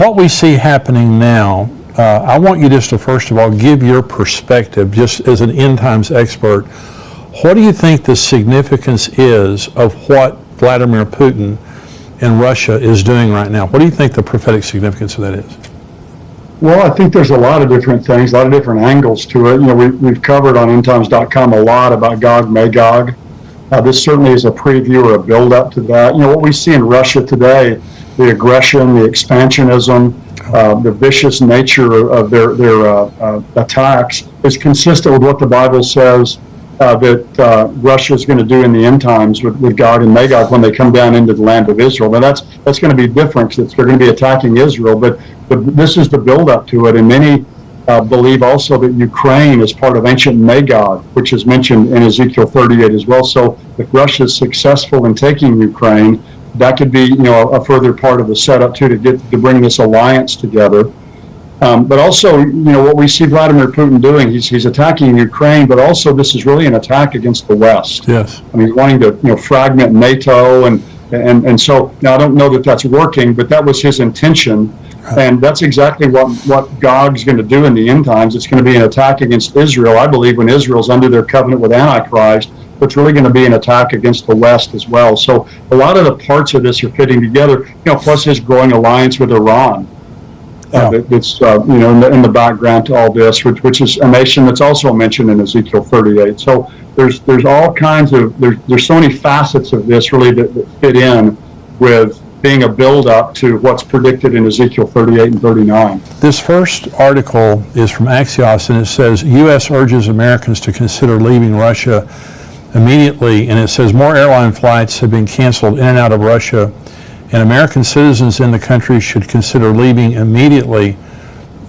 What we see happening now, I want you just to first of all give your perspective, just as an end times expert. What do you think the significance is of what Vladimir Putin and Russia is doing right now? What do you think the prophetic significance of that is? Well, I think there's a lot of different things, a lot of different angles to it. We've covered on endtimes.com a lot about Gog, Magog. This certainly is a preview or a build-up to that. What we see in Russia today, the aggression, the expansionism, the vicious nature of their attacks is consistent with what the Bible says that Russia is going to do in the end times with Gog and Magog when they come down into the land of Israel. Now that's going to be different because they're going to be attacking Israel, but this is the build-up to it. And many believe also that Ukraine is part of ancient Magog, which is mentioned in Ezekiel 38 as well. So if Russia is successful in taking Ukraine, that could be a further part of the setup too to bring this alliance together. But also, what we see Vladimir Putin doing, he's attacking Ukraine, but also this is really an attack against the West. Yes. I mean, wanting to fragment NATO and so now I don't know that that's working, but that was his intention. And that's exactly what Gog's going to do in the end times. It's going to be an attack against Israel. I believe when Israel's under their covenant with Antichrist, it's really going to be an attack against the West as well. So a lot of the parts of this are fitting together, plus his growing alliance with Iran. That's in the background to all this, which is a nation that's also mentioned in Ezekiel 38. So there's all kinds of, there's so many facets of this really that fit in with being a build-up to what's predicted in Ezekiel 38 and 39. This first article is from Axios, and it says, U.S. urges Americans to consider leaving Russia immediately, and it says more airline flights have been canceled in and out of Russia, and American citizens in the country should consider leaving immediately,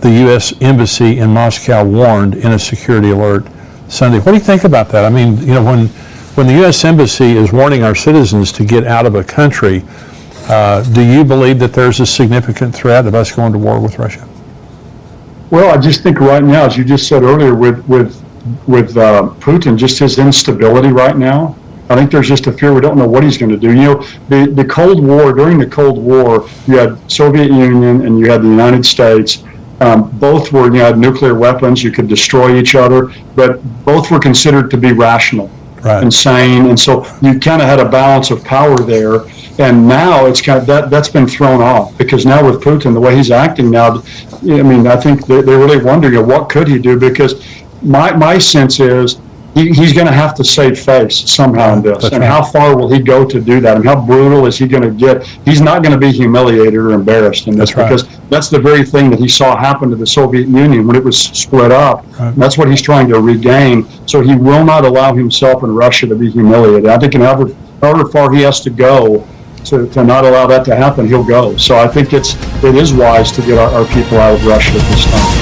the U.S. Embassy in Moscow warned in a security alert Sunday. What do you think about that? I mean, when the U.S. Embassy is warning our citizens to get out of a country, do you believe that there's a significant threat of us going to war with Russia? Well, I just think right now, as you just said earlier, with Putin, just his instability right now, I think there's just a fear we don't know what he's going to do. The Cold War, during the Cold War, you had Soviet Union and you had the United States. Both were, had nuclear weapons. You could destroy each other, but both were considered to be rational, and sane. And so you kind of had a balance of power there. And now it's kind of that's been thrown off, because now with Putin, the way he's acting now, I mean, I think they're really wondering what could he do, because my sense is he's going to have to save face somehow in this. And how far will he go to do that? And how brutal is he going to get? He's not going to be humiliated or embarrassed in this, because that's the very thing that he saw happen to the Soviet Union when it was split up. That's what he's trying to regain. So he will not allow himself and Russia to be humiliated. I think however far he has to go to not allow that to happen, he'll go. So I think it is wise to get our people out of Russia at this time.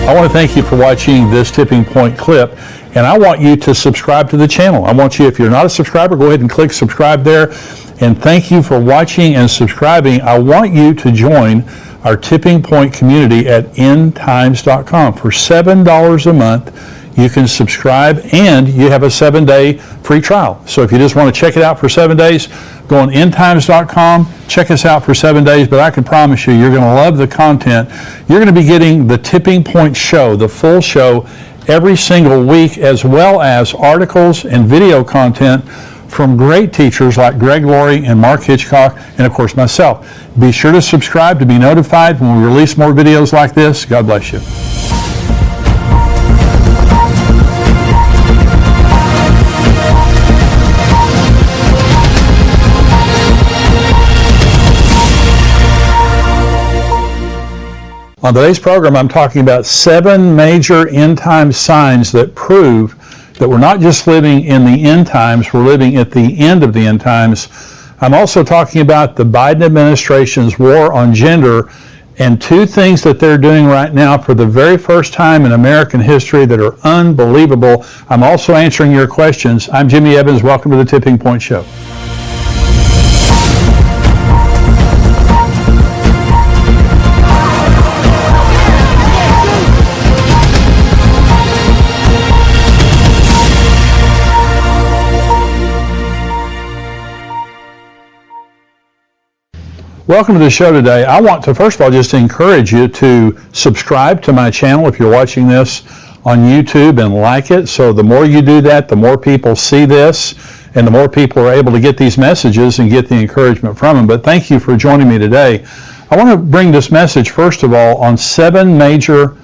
I want to thank you for watching this Tipping Point clip, and I want you to subscribe to the channel. I want you, if you're not a subscriber, go ahead and click subscribe there. And thank you for watching and subscribing. I want you to join our Tipping Point community at endtimes.com. For $7 a month, you can subscribe, and you have a 7-day free trial. So if you just want to check it out for 7 days, go on endtimes.com, check us out for 7 days, but I can promise you, you're going to love the content. You're going to be getting the Tipping Point show, the full show, every single week, as well as articles and video content from great teachers like Greg Laurie and Mark Hitchcock, and of course myself. Be sure to subscribe to be notified when we release more videos like this. God bless you. On today's program, I'm talking about 7 major end time signs that prove that we're not just living in the end times, we're living at the end of the end times. I'm also talking about the Biden administration's war on gender, and 2 things that they're doing right now for the very first time in American history that are unbelievable. I'm also answering your questions. I'm Jimmy Evans. Welcome to the Tipping Point Show. Welcome to the show today. I want to, first of all, just encourage you to subscribe to my channel if you're watching this on YouTube and like it. So the more you do that, the more people see this and the more people are able to get these messages and get the encouragement from them. But thank you for joining me today. I want to bring this message, first of all, on 7 major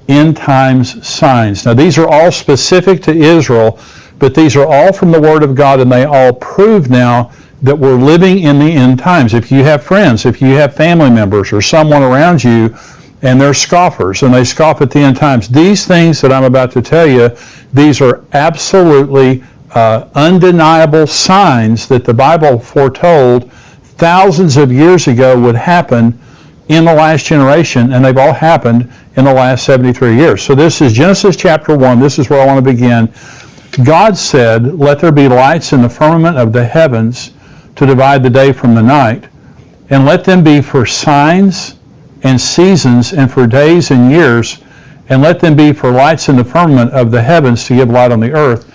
end times signs. Now, these are all specific to Israel, but these are all from the Word of God, and they all prove now that we're living in the end times. If you have friends, if you have family members or someone around you, and they're scoffers, and they scoff at the end times, these things that I'm about to tell you, these are absolutely undeniable signs that the Bible foretold thousands of years ago would happen in the last generation, and they've all happened in the last 73 years. So this is Genesis chapter 1. This is where I want to begin. God said, "Let there be lights in the firmament of the heavens to divide the day from the night, and let them be for signs and seasons and for days and years, and let them be for lights in the firmament of the heavens to give light on the earth."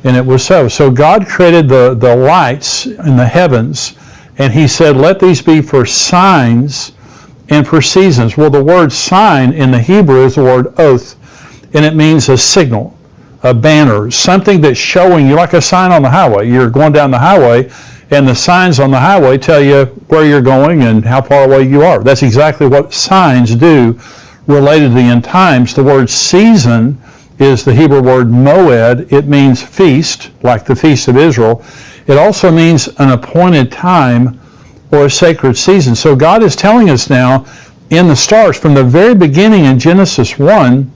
And it was so. So God created the lights in the heavens, and he said, let these be for signs and for seasons. Well, the word sign in the Hebrew is the word oath, and it means a signal, a banner, something that's showing you, like a sign on the highway. You're going down the highway, and the signs on the highway tell you where you're going and how far away you are. That's exactly what signs do related to the end times. The word season is the Hebrew word moed. It means feast, like the Feast of Israel. It also means an appointed time or a sacred season. So God is telling us now in the stars, from the very beginning in Genesis 1,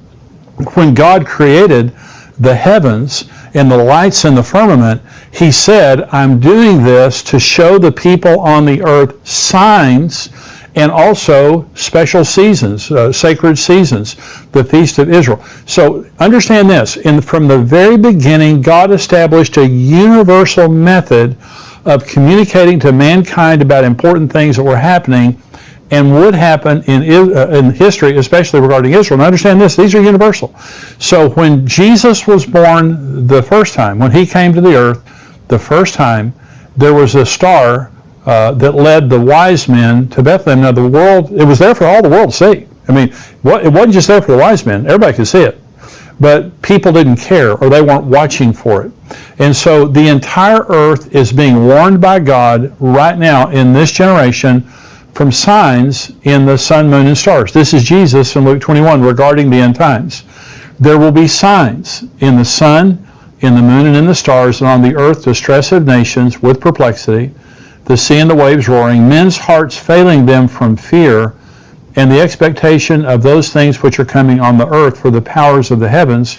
when God created the heavens and the lights in the firmament, he said, I'm doing this to show the people on the earth signs and also special seasons, sacred seasons, the Feast of Israel. So understand this, from the very beginning, God established a universal method of communicating to mankind about important things that were happening and would happen in history, especially regarding Israel. Now understand this, these are universal. So when Jesus was born the first time, when he came to the earth the first time, there was a star that led the wise men to Bethlehem. Now the world, it was there for all the world to see. I mean, it wasn't just there for the wise men, everybody could see it. But people didn't care, or they weren't watching for it. And so the entire earth is being warned by God right now in this generation from signs in the sun, moon, and stars. This is Jesus in Luke 21 regarding the end times. There will be signs in the sun, in the moon, and in the stars, and on the earth distress of nations with perplexity, the sea and the waves roaring, men's hearts failing them from fear, and the expectation of those things which are coming on the earth, for the powers of the heavens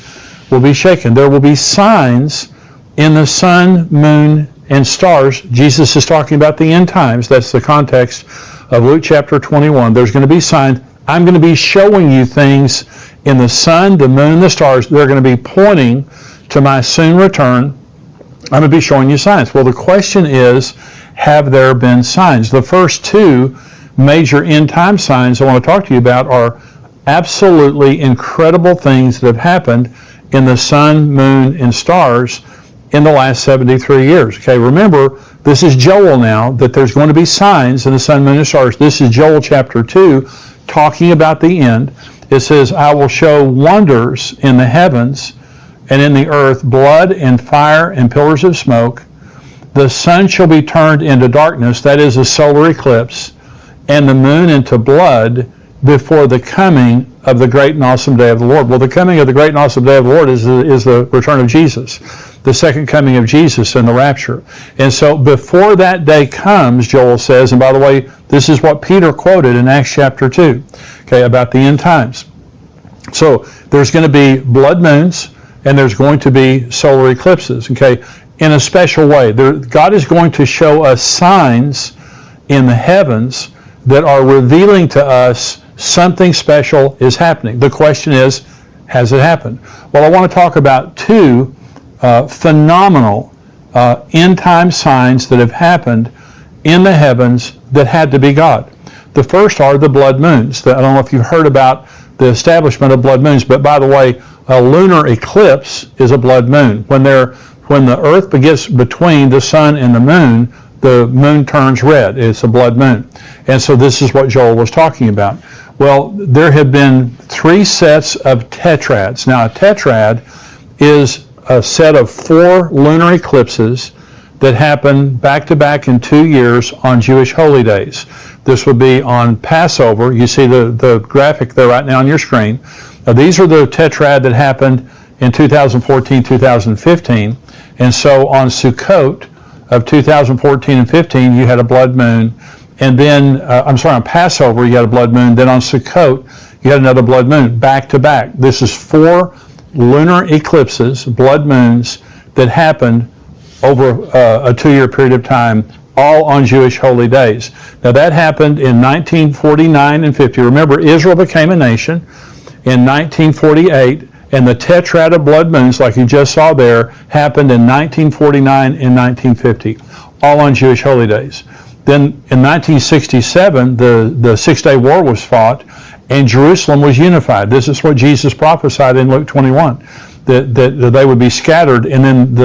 will be shaken. There will be signs in the sun, moon, and stars. Jesus is talking about the end times. That's the context of Luke chapter 21. There's going to be signs. I'm going to be showing you things in the sun, the moon, and the stars. They're going to be pointing to my soon return. I'm going to be showing you signs. Well, the question is, have there been signs? The first 2 major end time signs I want to talk to you about are absolutely incredible things that have happened in the sun, moon, and stars in the last 73 years. Okay, remember, this is Joel now, that there's going to be signs in the sun, moon, and stars. This is Joel chapter 2, talking about the end. It says, I will show wonders in the heavens and in the earth, blood and fire and pillars of smoke. The sun shall be turned into darkness, that is a solar eclipse, and the moon into blood before the coming of the great and awesome day of the Lord. Well, the coming of the great and awesome day of the Lord is the return of Jesus, the second coming of Jesus and the rapture. And so before that day comes, Joel says, and by the way, this is what Peter quoted in Acts chapter 2, okay, about the end times. So there's going to be blood moons, and there's going to be solar eclipses, okay, in a special way. God is going to show us signs in the heavens that are revealing to us something special is happening. The question is, has it happened? Well, I want to talk about 2 phenomenal end-time signs that have happened in the heavens that had to be God. The first are the blood moons. I don't know if you've heard about the establishment of blood moons, but by the way, a lunar eclipse is a blood moon. When the earth gets between the sun and the moon, the moon turns red. It's a blood moon. And so this is what Joel was talking about. Well, there have been 3 sets of tetrads. Now, a tetrad is a set of 4 lunar eclipses that happen back-to-back in 2 years on Jewish holy days. This would be on Passover. You see the graphic there right now on your screen. Now, these are the tetrad that happened in 2014, 2015. And so on Sukkot of 2014 and 15, you had a blood moon. And then, on Passover, you had a blood moon. Then on Sukkot, you had another blood moon, back-to-back. This is 4 lunar eclipses, blood moons, that happened over a 2-year period of time, all on Jewish holy days. Now, that happened in 1949 and 50. Remember, Israel became a nation in 1948, and the tetrad of blood moons, like you just saw there, happened in 1949 and 1950, all on Jewish holy days. Then in 1967, the Six-Day War was fought, and Jerusalem was unified. This is what Jesus prophesied in Luke 21, that they would be scattered, and then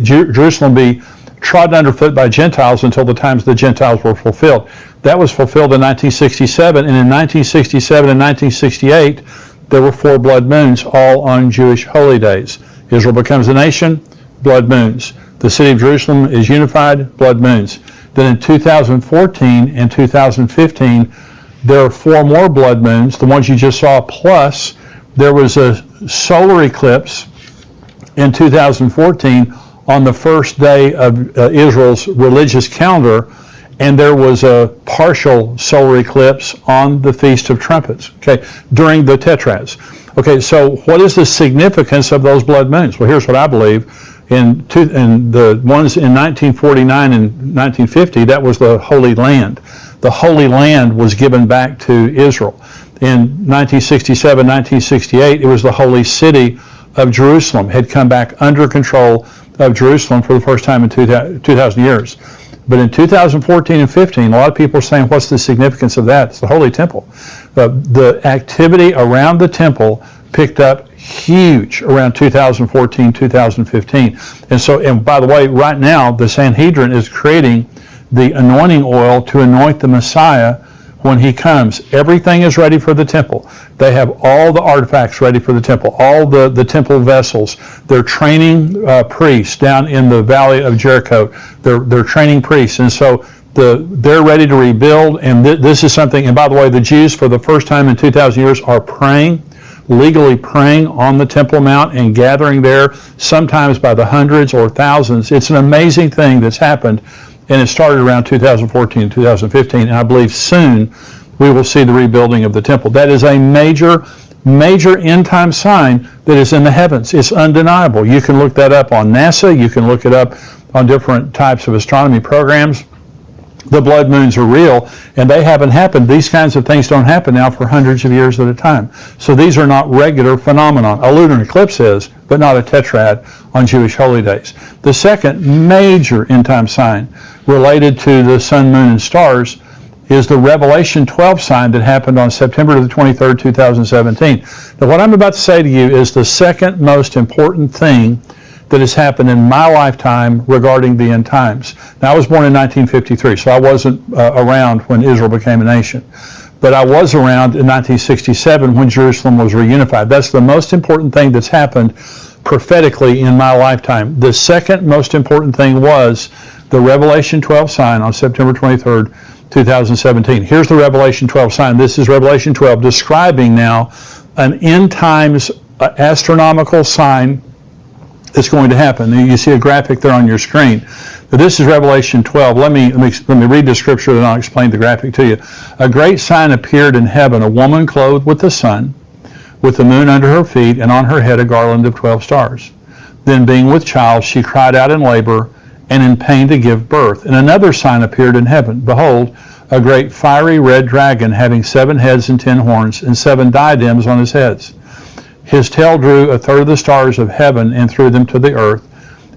Jerusalem be trodden underfoot by Gentiles until the times the Gentiles were fulfilled. That was fulfilled in 1967, and in 1967 and 1968, there were 4 blood moons, all on Jewish holy days. Israel becomes a nation, blood moons. The city of Jerusalem is unified, blood moons. Then in 2014 and 2015, there are 4 more blood moons, the ones you just saw, plus there was a solar eclipse in 2014 on the first day of Israel's religious calendar, and there was a partial solar eclipse on the Feast of Trumpets, okay, during the tetrads. Okay, so what is the significance of those blood moons? Well, here's what I believe. In the ones in 1949 and 1950, that was the Holy Land. The Holy Land was given back to Israel. In 1967, 1968, it was the Holy City of Jerusalem had come back under control of Jerusalem for the first time in 2,000 years. But in 2014 and 15, a lot of people are saying, what's the significance of that? It's the Holy Temple. The activity around the temple picked up huge around 2014, 2015. And by the way, right now, the Sanhedrin is creating the anointing oil to anoint the Messiah when he comes. Everything is ready for the temple. They have all the artifacts ready for the temple, all the temple vessels. They're training priests down in the valley of Jericho. They're training priests. And so they're ready to rebuild. And this is something, and by the way, the Jews for the first time in 2,000 years are praying, legally praying on the Temple Mount and gathering there, sometimes by the hundreds or thousands. It's an amazing thing that's happened. And it started around 2014, 2015, and I believe soon we will see the rebuilding of the temple. That is a major end time sign that is in the heavens. It's undeniable. You can look that up on NASA. You can look it up on different types of astronomy programs. The blood moons are real, and they haven't happened. These kinds of things don't happen now for hundreds of years at a time. So these are not regular phenomenon. A lunar eclipse is, but not a tetrad on Jewish holy days. The second major end time sign related to the sun, moon, and stars is the Revelation 12 sign that happened on September the 23rd, 2017. Now, what I'm about to say to you is the second most important thing that has happened in my lifetime regarding the end times. Now, I was born in 1953, so I wasn't around when Israel became a nation. But I was around in 1967 when Jerusalem was reunified. That's the most important thing that's happened prophetically in my lifetime. The second most important thing was the Revelation 12 sign on September 23rd, 2017. Here's the Revelation 12 sign. This is Revelation 12 describing now an end times astronomical sign that's going to happen. You see a graphic there on your screen. But this is Revelation 12. Let me read the scripture and I'll explain the graphic to you. A great sign appeared in heaven, a woman clothed with the sun, with the moon under her feet, and on her head a garland of 12 stars. Then being with child, she cried out in labor and in pain to give birth. And another sign appeared in heaven. Behold, a great fiery red dragon having 7 heads and 10 horns and 7 diadems on his heads. His tail drew a third of the stars of heaven and threw them to the earth.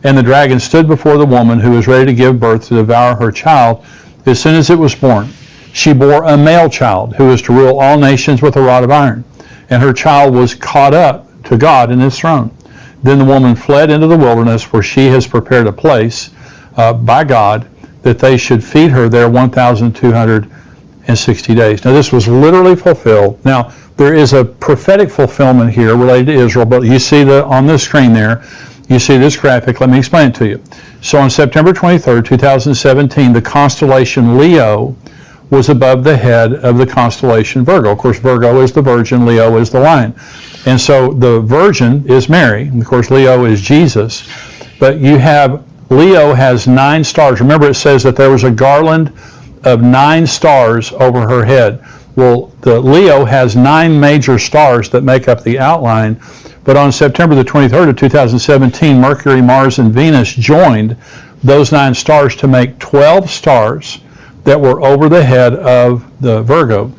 And the dragon stood before the woman who was ready to give birth to devour her child as soon as it was born. She bore a male child who was to rule all nations with a rod of iron. And her child was caught up to God in his throne. Then the woman fled into the wilderness where she has prepared a place, by God that they should feed her there 1,260 days. Now, this was literally fulfilled. Now, there is a prophetic fulfillment here related to Israel, but you see on the screen there, you see this graphic. Let me explain it to you. So on September 23rd, 2017, the constellation Leo was above the head of the constellation Virgo. Of course, Virgo is the Virgin, Leo is the Lion. And so the Virgin is Mary, and of course Leo is Jesus. But Leo has 9 stars. Remember, it says that there was a garland of 9 stars over her head. Well, the Leo has 9 major stars that make up the outline. But on September the 23rd of 2017, Mercury, Mars, and Venus joined those 9 stars to make 12 stars that were over the head of the Virgo,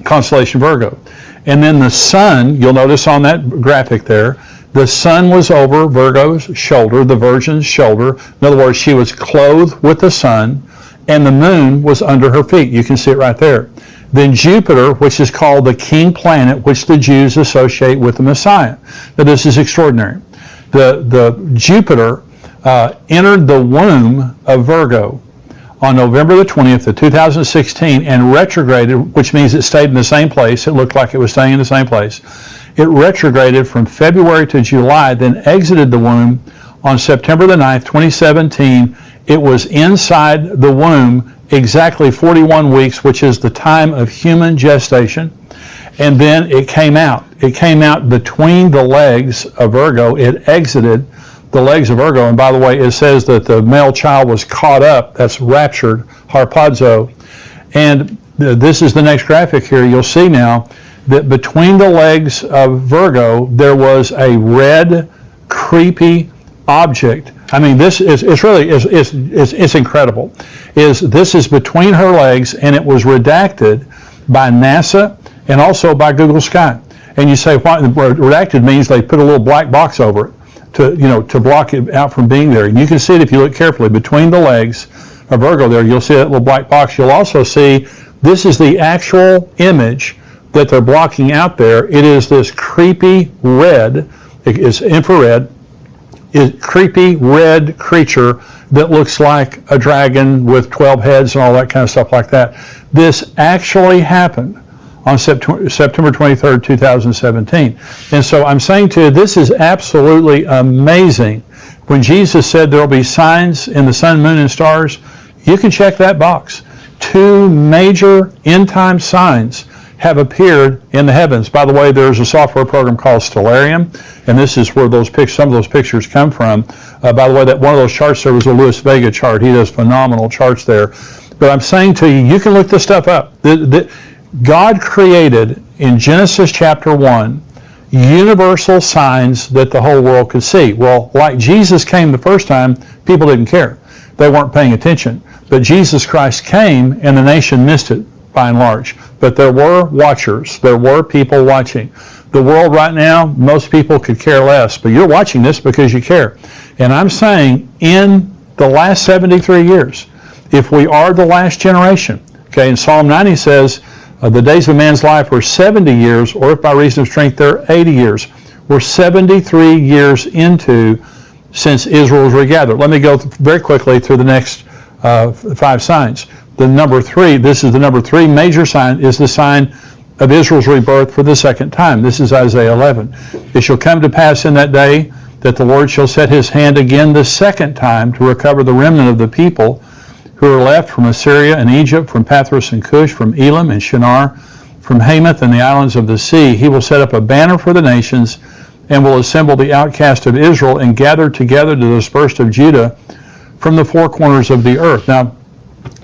constellation Virgo. And then the sun, you'll notice on that graphic there, the sun was over Virgo's shoulder, the Virgin's shoulder. In other words, she was clothed with the sun, and the moon was under her feet. You can see it right there. Then Jupiter, which is called the king planet, which the Jews associate with the Messiah. Now, this is extraordinary. The Jupiter entered the womb of Virgo on November the 20th of 2016 and retrograded, which means it stayed in the same place. It looked like it was staying in the same place. It retrograded from February to July, then exited the womb on September the 9th, 2017. It was inside the womb exactly 41 weeks, which is the time of human gestation. And then it came out. It came out between the legs of Virgo. It exited the legs of Virgo. And by the way, it says that the male child was caught up. That's raptured, harpazo. And this is the next graphic here. You'll see now that between the legs of Virgo, there was a red, creepy object. I mean, this is it's incredible. This is between her legs, and it was redacted by NASA and also by Google Sky. And you say, what? Redacted means they put a little black box over it to block it out from being there. And you can see it if you look carefully between the legs of Virgo. There, you'll see that little black box. You'll also see this is the actual image that they're blocking out there. It is this creepy red. It's infrared. Creepy red creature that looks like a dragon with 12 heads and all that kind of stuff like that. This actually happened on September 23rd, 2017. And so I'm saying to you, this is absolutely amazing. When Jesus said there will be signs in the sun, moon, and stars, you can check that box. 2 major end-time signs have appeared in the heavens. By the way, there's a software program called Stellarium, and this is where some of those pictures come from. By the way, that one of those charts there was a Louis Vega chart. He does phenomenal charts there. But I'm saying to you, you can look this stuff up. God created in Genesis chapter 1 universal signs that the whole world could see. Well, like Jesus came the first time, people didn't care. They weren't paying attention. But Jesus Christ came, and the nation missed it by and large. But there were watchers. There were people watching. The world right now, most people could care less, but you're watching this because you care. And I'm saying in the last 73 years, if we are the last generation, okay, in Psalm 90 says, the days of a man's life were 70 years, or if by reason of strength they're 80 years. We're 73 years into since Israel was regathered. Let me go very quickly through the next 5 signs. The number 3, this is the number 3 major sign, is the sign of Israel's rebirth for the second time. This is Isaiah 11. It shall come to pass in that day that the Lord shall set his hand again the second time to recover the remnant of the people who are left from Assyria and Egypt, from Pathros and Cush, from Elam and Shinar, from Hamath and the islands of the sea. He will set up a banner for the nations and will assemble the outcast of Israel and gather together the dispersed of Judah from the 4 corners of the earth. Now,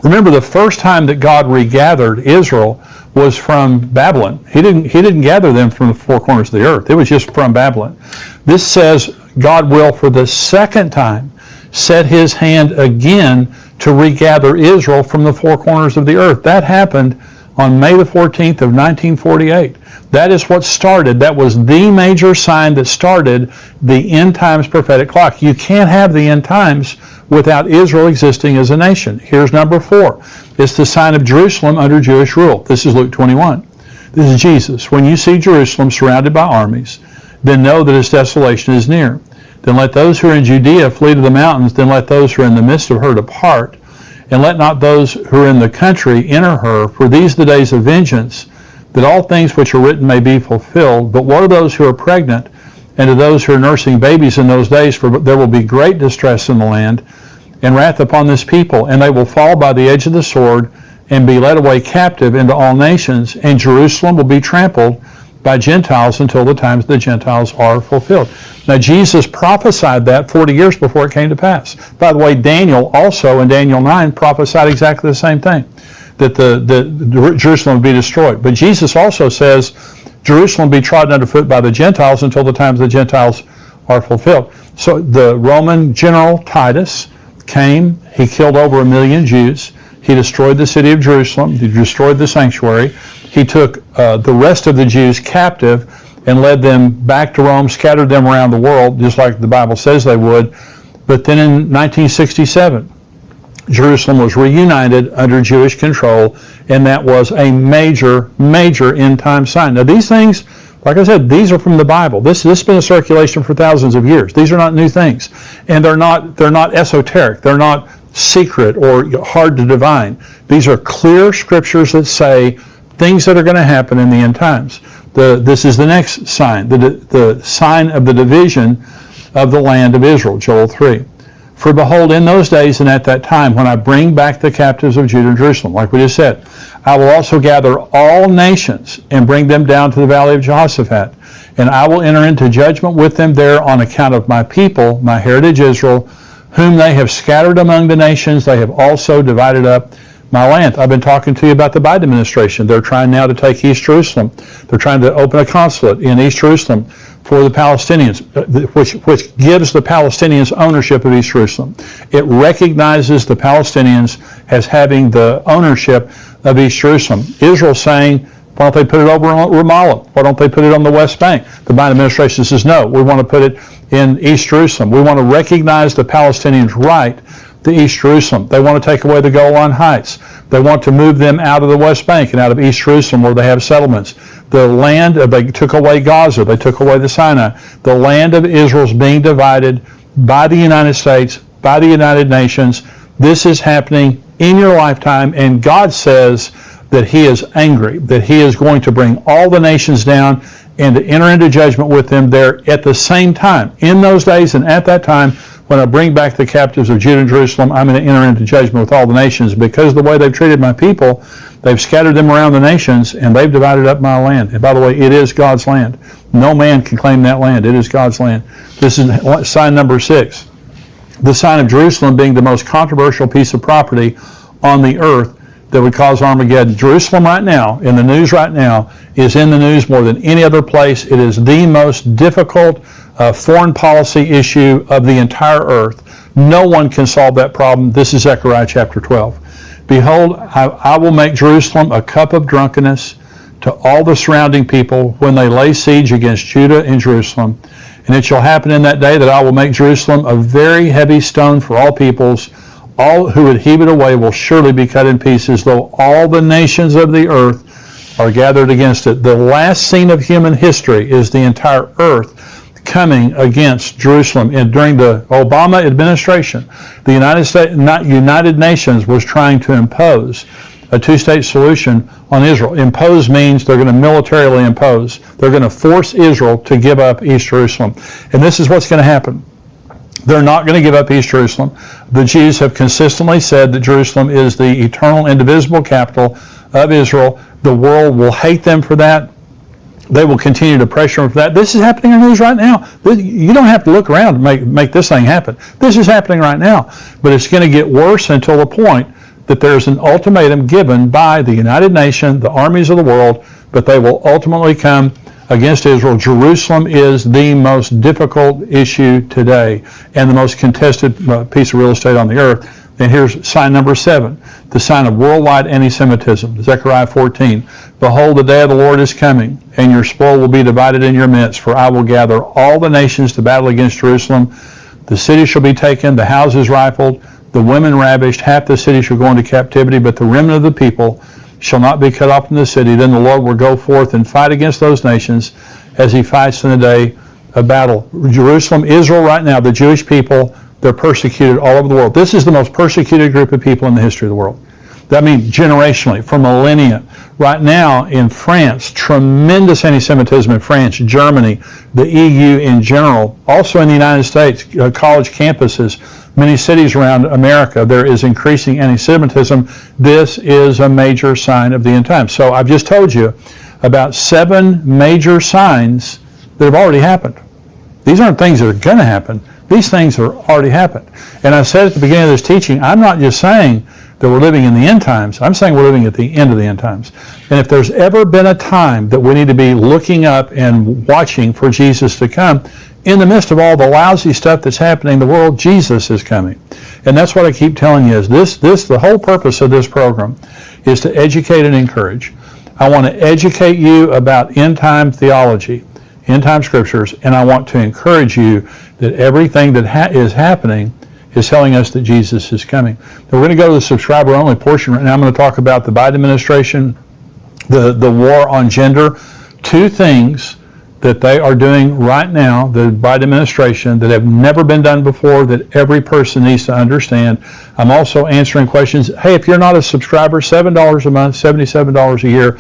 remember, the first time that God regathered Israel was from Babylon. He didn't gather them from the 4 corners of the earth. It was just from Babylon. This says God will, for the second time, set his hand again to regather Israel from the 4 corners of the earth. That happened on May the 14th of 1948. That is what started. That was the major sign that started the end times prophetic clock. You can't have the end times without Israel existing as a nation. Here's number 4. It's the sign of Jerusalem under Jewish rule. This is Luke 21. This is Jesus. When you see Jerusalem surrounded by armies, then know that its desolation is near. then let those who are in Judea flee to the mountains. Then let those who are in the midst of her depart. And let not those who are in the country enter her. For these are the days of vengeance, that all things which are written may be fulfilled. But woe to those who are pregnant, and to those who are nursing babies in those days, for there will be great distress in the land, and wrath upon this people, and they will fall by the edge of the sword, and be led away captive into all nations, and Jerusalem will be trampled by Gentiles until the times of the Gentiles are fulfilled. Now, Jesus prophesied that 40 years before it came to pass. By the way, Daniel also in Daniel 9 prophesied exactly the same thing, that the Jerusalem would be destroyed. But Jesus also says Jerusalem will be trodden underfoot by the Gentiles until the times of the Gentiles are fulfilled. So the Roman general Titus came, he killed over 1 million Jews, he destroyed the city of Jerusalem, he destroyed the sanctuary, he took the rest of the Jews captive and led them back to Rome, scattered them around the world, just like the Bible says they would. But then in 1967, Jerusalem was reunited under Jewish control, and that was a major, major end-time sign. Now these things, like I said, these are from the Bible. This has been in circulation for thousands of years. These are not new things, and they're not esoteric. They're not secret or hard to divine. These are clear scriptures that say things that are going to happen in the end times. This is the next sign, the sign of the division of the land of Israel, Joel 3. For behold, in those days and at that time, when I bring back the captives of Judah and Jerusalem, like we just said, I will also gather all nations and bring them down to the valley of Jehoshaphat, and I will enter into judgment with them there on account of my people, my heritage Israel, whom they have scattered among the nations. They have also divided up my land. I've been talking to you about the Biden administration. They're trying now to take East Jerusalem. They're trying to open a consulate in East Jerusalem for the Palestinians, which gives the Palestinians ownership of East Jerusalem. It recognizes the Palestinians as having the ownership of East Jerusalem. Israel's saying, why don't they put it over on Ramallah? Why don't they put it on the West Bank? The Biden administration says, no, we want to put it in East Jerusalem. We want to recognize the Palestinians' right to East Jerusalem. They want to take away the Golan Heights. They want to move them out of the West Bank and out of East Jerusalem where they have settlements. The land, they took away Gaza. They took away the Sinai. The land of Israel is being divided by the United States, by the United Nations. This is happening in your lifetime, and God says that He is angry, that He is going to bring all the nations down and to enter into judgment with them there at the same time. In those days and at that time, when I bring back the captives of Judah and Jerusalem, I'm going to enter into judgment with all the nations because of the way they've treated my people. They've scattered them around the nations, and they've divided up my land. And by the way, it is God's land. No man can claim that land. It is God's land. This is sign number 6. The sign of Jerusalem being the most controversial piece of property on the earth that would cause Armageddon. Jerusalem right now, in the news right now, is in the news more than any other place. It is the most difficult foreign policy issue of the entire earth. No one can solve that problem. This is Zechariah chapter 12. Behold, I will make Jerusalem a cup of drunkenness to all the surrounding people when they lay siege against Judah and Jerusalem. And it shall happen in that day that I will make Jerusalem a very heavy stone for all peoples. All who would heave it away will surely be cut in pieces, though all the nations of the earth are gathered against it. The last scene of human history is the entire earth coming against Jerusalem. And during the Obama administration, the United Nations was trying to impose a two-state solution on Israel. Impose means they're going to militarily impose. They're going to force Israel to give up East Jerusalem. And this is what's going to happen. They're not going to give up East Jerusalem. The Jews have consistently said that Jerusalem is the eternal, indivisible capital of Israel. The world will hate them for that. They will continue to pressure them for that. This is happening in the news right now. You don't have to look around to make this thing happen. This is happening right now. But it's going to get worse until the point that there's an ultimatum given by the United Nations, the armies of the world, but they will ultimately come against Israel. Jerusalem is the most difficult issue today and the most contested piece of real estate on the earth. And here's sign number 7, the sign of worldwide anti-Semitism, Zechariah 14. Behold, the day of the Lord is coming, and your spoil will be divided in your midst, for I will gather all the nations to battle against Jerusalem. The city shall be taken, the houses rifled, the women ravished, half the city shall go into captivity, but the remnant of the people shall not be cut off from the city. Then the Lord will go forth and fight against those nations as He fights in the day of battle. Jerusalem, Israel right now, the Jewish people, they're persecuted all over the world. This is the most persecuted group of people in the history of the world. That means generationally, for millennia. Right now in France, tremendous anti-Semitism in France, Germany, the EU in general. Also in the United States, college campuses, many cities around America, there is increasing anti-Semitism. This is a major sign of the end times. So I've just told you about 7 major signs that have already happened. These aren't things that are going to happen. These things are already happened. And I said at the beginning of this teaching, I'm not just saying that we're living in the end times. I'm saying we're living at the end of the end times. And if there's ever been a time that we need to be looking up and watching for Jesus to come, in the midst of all the lousy stuff that's happening in the world, Jesus is coming. And that's what I keep telling you is the whole purpose of this program is to educate and encourage. I want to educate you about end time theology, end time scriptures, and I want to encourage you that everything that is happening is telling us that Jesus is coming. Now we're going to go to the subscriber only portion right now. I'm going to talk about the Biden administration, the war on gender, 2 things that they are doing right now, the Biden administration, that have never been done before, that every person needs to understand. I'm also answering questions. Hey, if you're not a subscriber, $7 a month, $77 a year,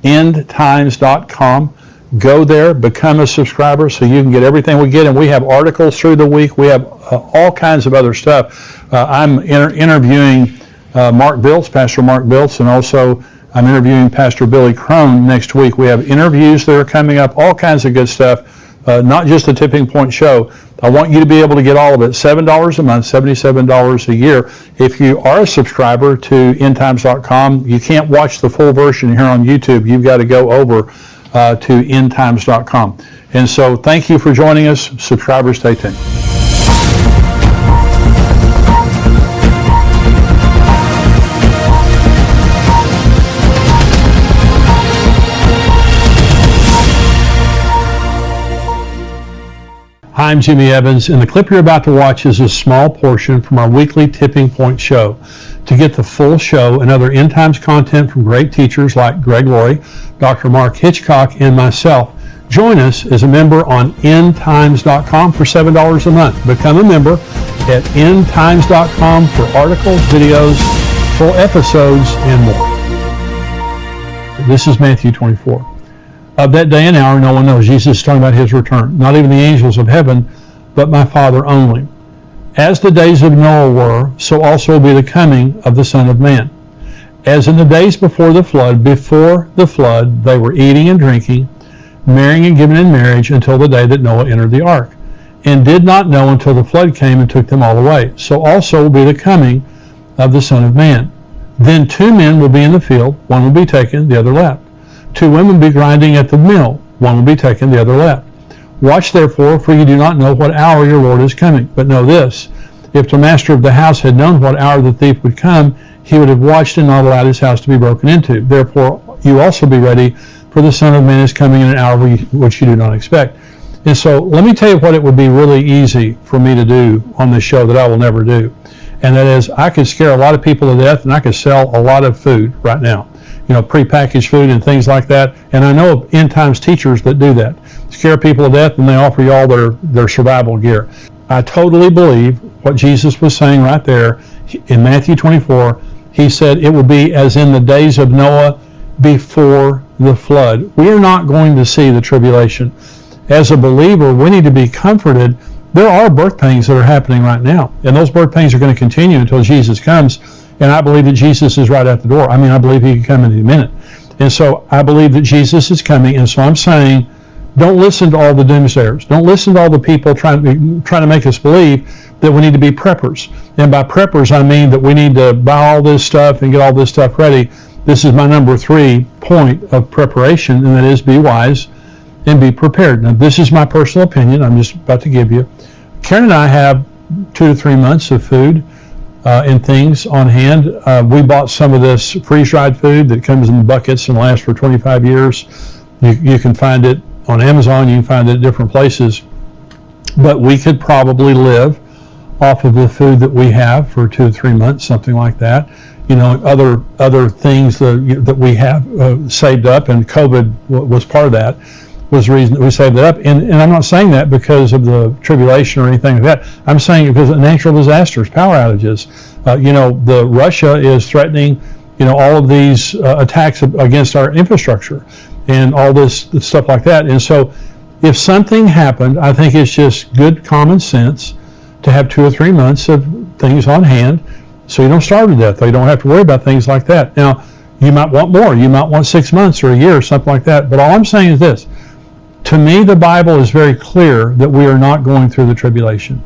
endtimes.com. Go there, become a subscriber so you can get everything we get. And we have articles through the week. We have all kinds of other stuff. I'm interviewing Mark Biltz, Pastor Mark Biltz, and also I'm interviewing Pastor Billy Crone next week. We have interviews that are coming up, all kinds of good stuff, not just the Tipping Point Show. I want you to be able to get all of it. $7 a month, $77 a year. If you are a subscriber to endtimes.com, you can't watch the full version here on YouTube. You've got to go over to endtimes.com. And so thank you for joining us. Subscribers, stay tuned. Hi, I'm Jimmy Evans, and the clip you're about to watch is a small portion from our weekly Tipping Point show. To get the full show and other end times content from great teachers like Greg Laurie, Dr. Mark Hitchcock, and myself, join us as a member on endtimes.com for $7 a month. Become a member at endtimes.com for articles, videos, full episodes, and more. This is Matthew 24. Of that day and hour, no one knows. Jesus is talking about his return. Not even the angels of heaven, but my Father only. As the days of Noah were, so also will be the coming of the Son of Man. As in the days before the flood, they were eating and drinking, marrying and giving in marriage until the day that Noah entered the ark, and did not know until the flood came and took them all away. So also will be the coming of the Son of Man. Then 2 men will be in the field, one will be taken, the other left. 2 women will be grinding at the mill, one will be taken, the other left. Watch therefore, for you do not know what hour your Lord is coming. But know this, if the master of the house had known what hour the thief would come, he would have watched and not allowed his house to be broken into. Therefore, you also be ready, for the Son of Man is coming in an hour which you do not expect. And so let me tell you what it would be really easy for me to do on this show that I will never do. And that is, I could scare a lot of people to death, and I could sell a lot of food right now. Prepackaged food and things like that. And I know of end times teachers that do that. Scare people to death, and they offer you all their survival gear. I totally believe what Jesus was saying right there in Matthew 24. He said it will be as in the days of Noah before the flood. We are not going to see the tribulation. As a believer, we need to be comforted. There are birth pains that are happening right now, and those birth pains are going to continue until Jesus comes. And I believe that Jesus is right at the door. I believe he can come in any minute. And so I believe that Jesus is coming. And so I'm saying, don't listen to all the doomsayers. Don't listen to all the people trying to make us believe that we need to be preppers. And by preppers, I mean that we need to buy all this stuff and get all this stuff ready. This is my number 3 point of preparation, and that is be wise and be prepared. Now, this is my personal opinion. I'm just about to give you. Karen and I have 2 to 3 months of food and things on hand. We bought some of this freeze-dried food that comes in buckets and lasts for 25 years. You can find it on Amazon. You can find it at different places. But we could probably live off of the food that we have for 2 to 3 months, something like that. Other things that we have saved up, and COVID was part of that. was the reason that we saved it up. And I'm not saying that because of the tribulation or anything like that. I'm saying it because of natural disasters, power outages. The Russia is threatening, all of these attacks against our infrastructure and all this stuff like that. And so if something happened, I think it's just good common sense to have 2 or 3 months of things on hand so you don't starve to death. You don't have to worry about things like that. Now, you might want more. You might want 6 months or a year or something like that. But all I'm saying is this. To me, the Bible is very clear that we are not going through the tribulation.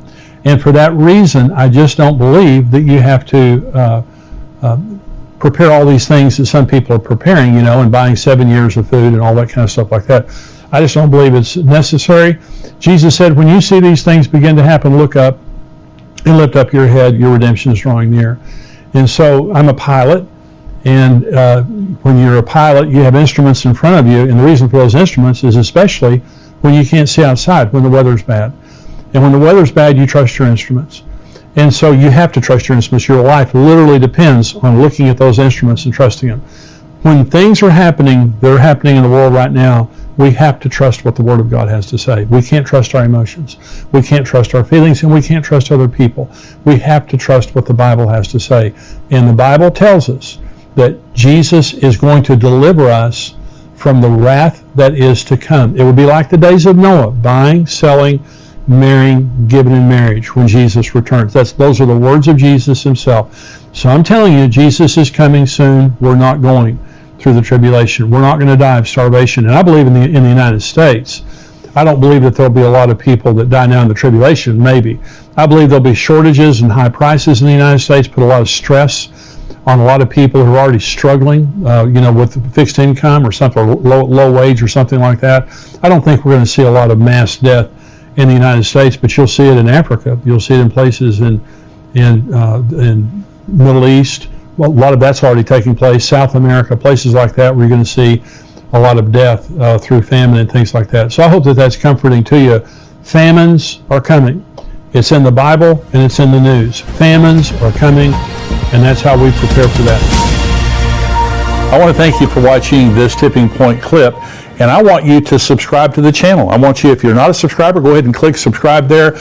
And for that reason, I just don't believe that you have to prepare all these things that some people are preparing, and buying 7 years of food and all that kind of stuff like that. I just don't believe it's necessary. Jesus said, when you see these things begin to happen, look up and lift up your head. Your redemption is drawing near. And so I'm a pilot. And when you're a pilot, you have instruments in front of you. And the reason for those instruments is especially when you can't see outside, when the weather's bad. And when the weather's bad, you trust your instruments. And so you have to trust your instruments. Your life literally depends on looking at those instruments and trusting them. When things are happening that are happening in the world right now, we have to trust what the Word of God has to say. We can't trust our emotions. We can't trust our feelings, and we can't trust other people. We have to trust what the Bible has to say. And the Bible tells us that Jesus is going to deliver us from the wrath that is to come. It would be like the days of Noah, buying, selling, marrying, giving in marriage when Jesus returns. Those are the words of Jesus himself. So I'm telling you, Jesus is coming soon. We're not going through the tribulation. We're not going to die of starvation. And I believe in the United States, I don't believe that there'll be a lot of people that die now in the tribulation, maybe. I believe there'll be shortages and high prices in the United States, put a lot of stress on a lot of people who are already struggling, with fixed income or something, or low wage or something like that. I don't think we're going to see a lot of mass death in the United States, but you'll see it in Africa. You'll see it in places in Middle East. Well, a lot of that's already taking place. South America, places like that, where you're going to see a lot of death through famine and things like that. So I hope that that's comforting to you. Famines are coming. It's in the Bible and it's in the news. Famines are coming, and that's how we prepare for that. I want to thank you for watching this Tipping Point clip, and I want you to subscribe to the channel. I want you, if you're not a subscriber, go ahead and click subscribe there.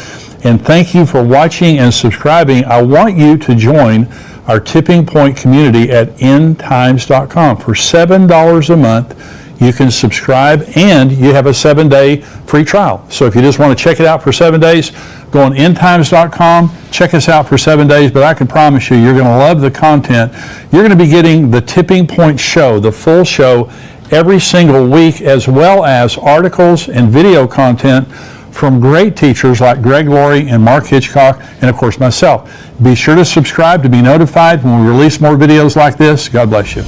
And thank you for watching and subscribing. I want you to join our Tipping Point community at endtimes.com. For $7 a month, you can subscribe, and you have a 7-day free trial. So if you just want to check it out for 7 days, go on endtimes.com, check us out for 7 days, but I can promise you, you're going to love the content. You're going to be getting the Tipping Point show, the full show, every single week, as well as articles and video content from great teachers like Greg Laurie and Mark Hitchcock, and of course myself. Be sure to subscribe to be notified when we release more videos like this. God bless you.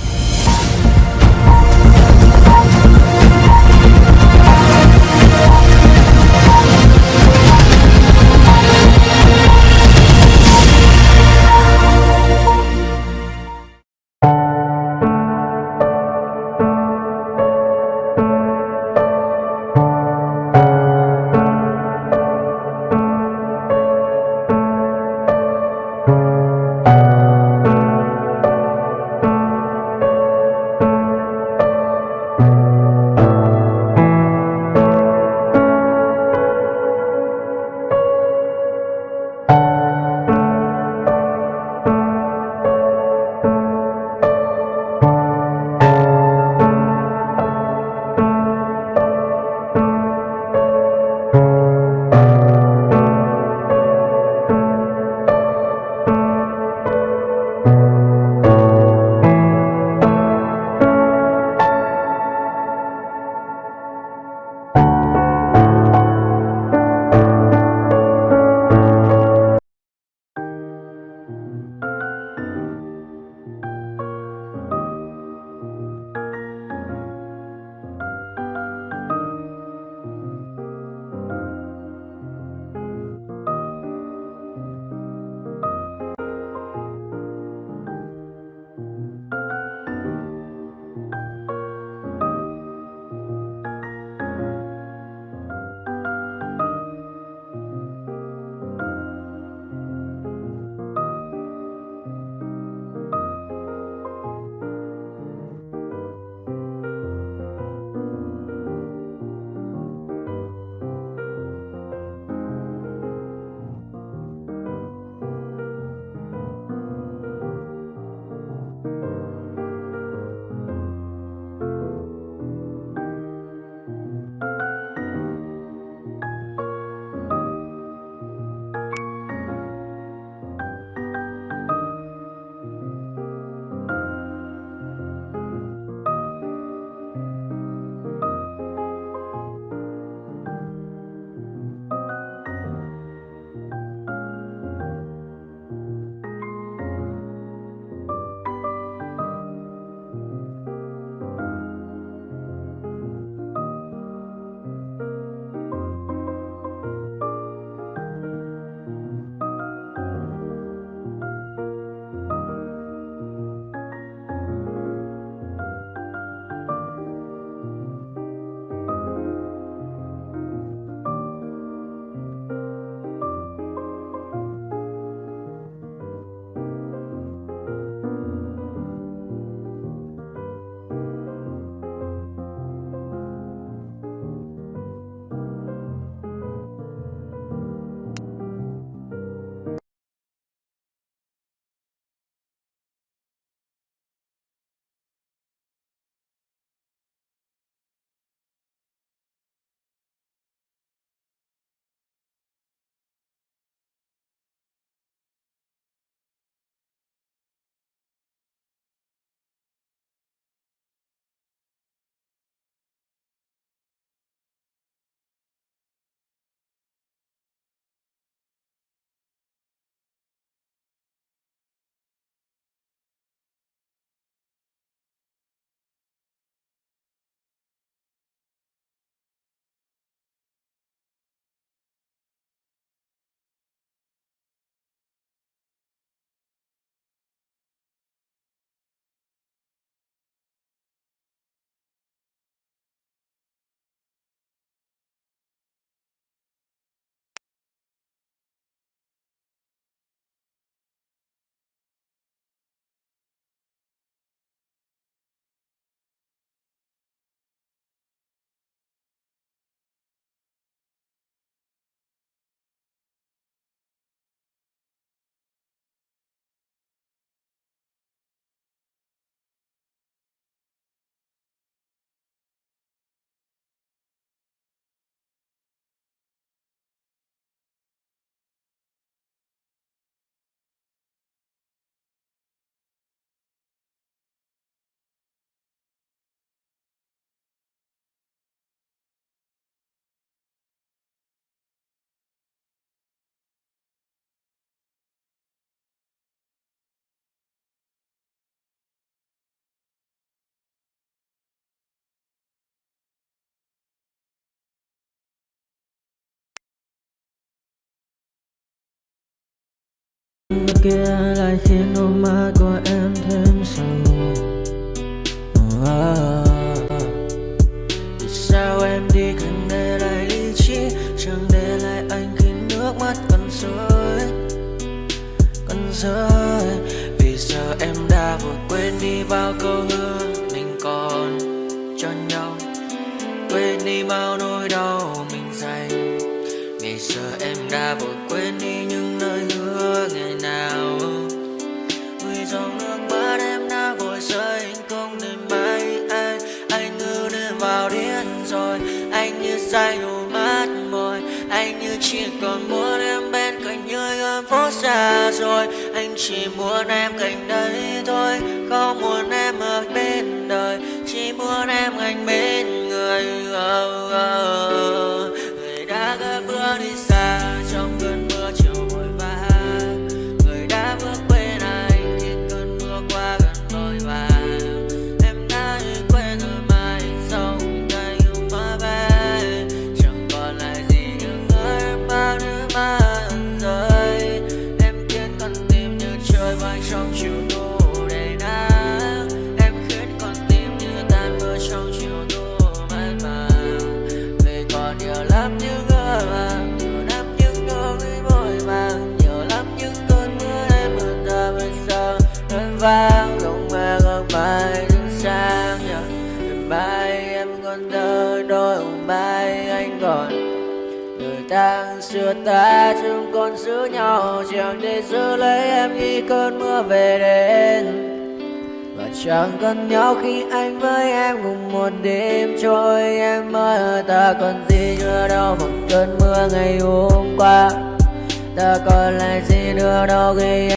Bên kia lại khiến đôi mắt của em thêm sầu. Vì sao em đi không để lại lý trí, chẳng để lại anh khi nước mắt cần rơi, cần rơi. Vì giờ em đã vội quên đi bao câu hứa mình còn cho nhau, quên đi bao nỗi đau mình dành. Ngày giờ em đã vội quên đi những lời hứa ngày nào, vì dòng nước mắt em đã vội rơi. Anh không thể mãi anh như đến vào điên rồi, anh như say đôi mắt môi, anh như chỉ còn muốn em bên cạnh như ở phố xa rồi. Anh chỉ muốn em cạnh đấy thôi, không muốn em ở bên đời, chỉ muốn em anh bên người. Người đã gỡ bước đi xa trong cơn mưa chiều vội vã, người đã bước quên anh khi cơn mưa qua gần vội vã. Em đã quên rồi mai sau tay yêu má bé, chẳng còn lại gì những người em mang nước mắt rơi. Em khiến con tim như trôi bay trong chiều thu đầy nắng, em khiến con tim như tan vỡ trong chiều thu mát màng. Vì còn nhiều lắm những ngỡ màng, nhiều lắm những nỗi vội vàng, nhiều lắm những cơn mưa em mượn ta bây giờ đơn vang. Không mơ không mai đứng sang nhờ mai em còn thơ đôi mai anh còn người ta xưa ta chúng còn giữ nhau, chẳng để giữ lấy em khi cơn mưa về đến. Và chẳng cần nhau khi anh với em cùng một đêm trôi, em ơi ta còn gì nữa đâu một cơn mưa ngày hôm qua, ta còn lại gì nữa đâu khi